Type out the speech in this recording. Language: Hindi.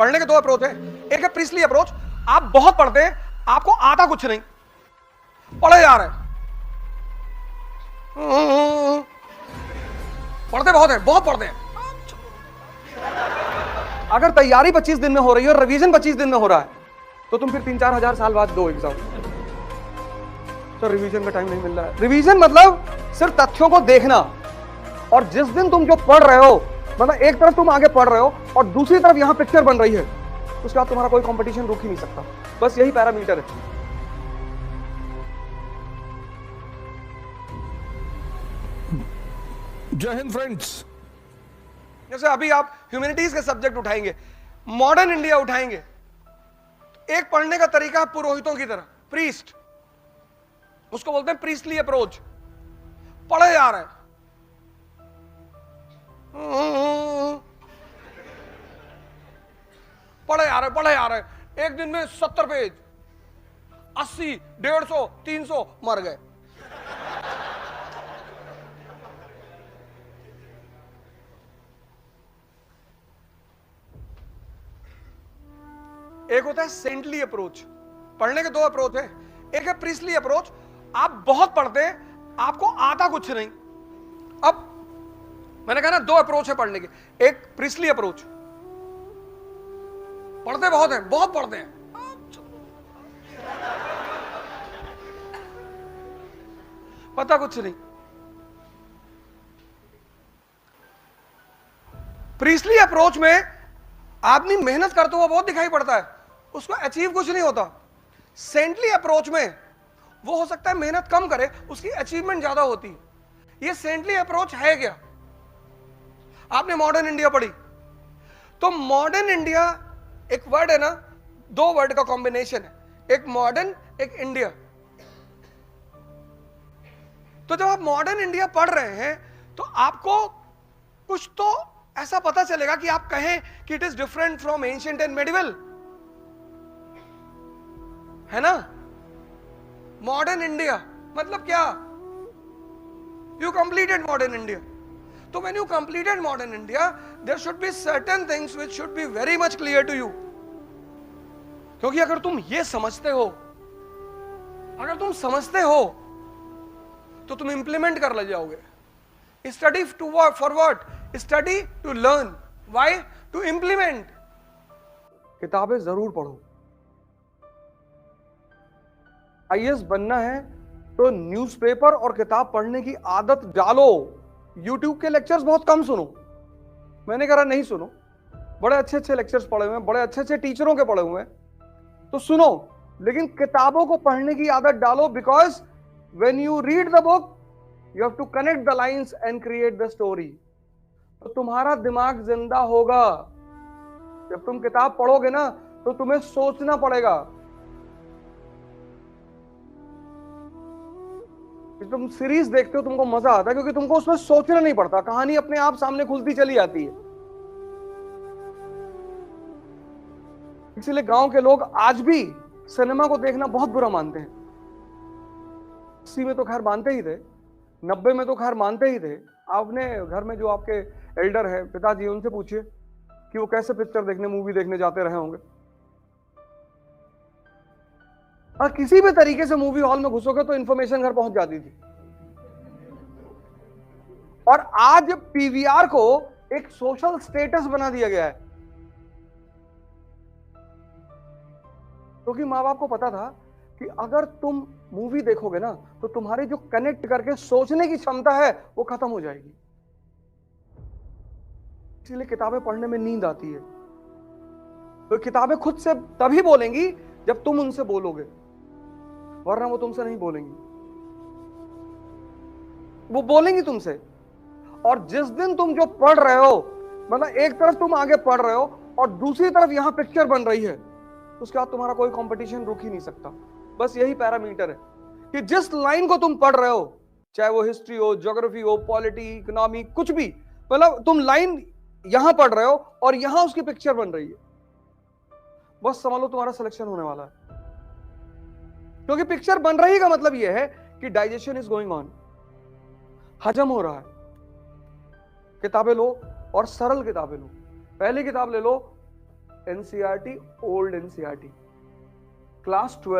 पढ़ने के दो अप्रोच है। एक है प्रीस्टली अप्रोच, आप बहुत पढ़ते हैं, आपको आता कुछ नहीं, पढ़े जा रहे हैं, पढ़ते बहुत है, बहुत पढ़ते हैं। अगर तैयारी 25 दिन में हो रही है और रिवीजन 25 दिन में हो रहा है तो तुम फिर 3-4 हजार साल बाद दो एग्जाम। तो रिवीजन का टाइम नहीं मिल रहा है। रिवीजन मतलब सिर्फ तथ्यों को देखना, और जिस दिन तुम जो पढ़ रहे हो, मतलब एक तरफ तुम आगे पढ़ रहे हो और दूसरी तरफ यहां पिक्चर बन रही है, उसके बाद तुम्हारा कोई कंपटीशन रुक ही नहीं सकता। बस यही पैरामीटर है। जय हिंद फ्रेंड्स। जैसे अभी आप ह्यूमैनिटीज के सब्जेक्ट उठाएंगे, मॉडर्न इंडिया उठाएंगे, तो एक पढ़ने का तरीका है पुरोहितों की तरह, प्रीस्ट, उसको बोलते हैं प्रीस्टली अप्रोच। पढ़े जा रहे हैं, पढ़े जा रहे, पढ़े जा रहे, एक दिन में 70 पेज, 80, 150, 300 मर गए। एक होता है सेंटली अप्रोच। पढ़ने के दो अप्रोच है। एक है प्रीस्टली अप्रोच, आप बहुत पढ़ते हैं, आपको आता कुछ नहीं। अब मैंने कहा ना, दो अप्रोच है पढ़ने के। एक प्रीस्टली अप्रोच, पढ़ते बहुत है, बहुत पढ़ते हैं, पता कुछ नहीं। प्रीस्टली अप्रोच में आदमी मेहनत करते हुआ बहुत दिखाई पड़ता है, उसको अचीव कुछ नहीं होता। सेंटली अप्रोच में वो हो सकता है मेहनत कम करे, उसकी अचीवमेंट ज्यादा होती है। ये सेंटली अप्रोच है क्या? आपने मॉडर्न इंडिया पढ़ी, तो मॉडर्न इंडिया एक वर्ड है ना, दो वर्ड का कॉम्बिनेशन है, एक मॉडर्न, एक इंडिया। तो जब आप मॉडर्न इंडिया पढ़ रहे हैं तो आपको कुछ तो ऐसा पता चलेगा कि आप कहें कि it is different from ancient and medieval, है ना। मॉडर्न इंडिया मतलब क्या? You completed modern India. तो when you completed modern India, there should be certain things which should be very much clear to you. क्योंकि अगर तुम ये समझते हो, अगर तुम समझते हो तो तुम इंप्लीमेंट कर ले जाओगे। Study to work for what? Study to learn, why? To implement. किताबें जरूर पढ़ो। आईएएस बनना है तो न्यूज़पेपर और किताब पढ़ने की आदत डालो। यूट्यूब के लेक्चर्स बहुत कम सुनो, मैंने कहा नहीं सुनो, बड़े अच्छे अच्छे लेक्चर्स पढ़े हुए हैं, बड़े अच्छे अच्छे टीचरों के पढ़े हुए हैं, तो सुनो, लेकिन किताबों को पढ़ने की आदत डालो। Because when you read the book you have to connect the lines and create the story. तो तुम्हारा दिमाग जिंदा होगा। जब तुम किताब पढ़ोगे ना तो तुम्हें सोचना पड़ेगा। तुम सीरीज देखते हो, तुमको मजा आता है क्योंकि तुमको उसमें सोचना नहीं पड़ता, कहानी अपने आप सामने खुलती चली आती है। इसीलिए गांव के लोग आज भी सिनेमा को देखना बहुत बुरा मानते हैं। 80 में तो खैर मानते ही थे, 90 में तो खैर मानते ही थे। आपने घर में जो आपके एल्डर है, पिताजी, उनसे पूछिए कि वो कैसे पिक्चर देखने, मूवी देखने जाते रहे होंगे। और किसी भी तरीके से मूवी हॉल में घुसोगे तो इंफॉर्मेशन घर पहुंच जाती थी। और आज पीवीआर को एक सोशल स्टेटस बना दिया गया है, क्योंकि माँ बाप को पता था कि अगर तुम मूवी देखोगे ना तो तुम्हारी जो कनेक्ट करके सोचने की क्षमता है वो खत्म हो जाएगी। इसलिए किताबें पढ़ने में नींद आती है। तो किताबें खुद से तभी बोलेंगी जब तुम उनसे बोलोगे, वरना वो तुमसे नहीं बोलेंगी। वो बोलेंगी तुमसे। और जिस दिन तुम जो पढ़ रहे हो, मतलब एक तरफ तुम आगे पढ़ रहे हो और दूसरी तरफ यहां पिक्चर बन रही है, उसके बाद तुम्हारा कोई कंपटीशन रुक ही नहीं सकता। बस यही पैरामीटर है कि जिस लाइन को तुम पढ़ रहे हो, चाहे वो हिस्ट्री हो, ज्योग्राफी हो, पॉलिटी, इकोनॉमी, कुछ भी, मतलब तुम लाइन यहां पढ़ रहे हो और यहां उसकी पिक्चर बन रही है, बस समझ लो तुम्हारा सिलेक्शन होने वाला है। क्योंकि पिक्चर बन रही का मतलब यह है कि डाइजेशन इज गोइंग ऑन, हजम हो रहा है। किताबें लो और सरल किताबें लो। पहली किताब ले लो एनसीईआरटी, ओल्ड एनसीईआरटी, क्लास 12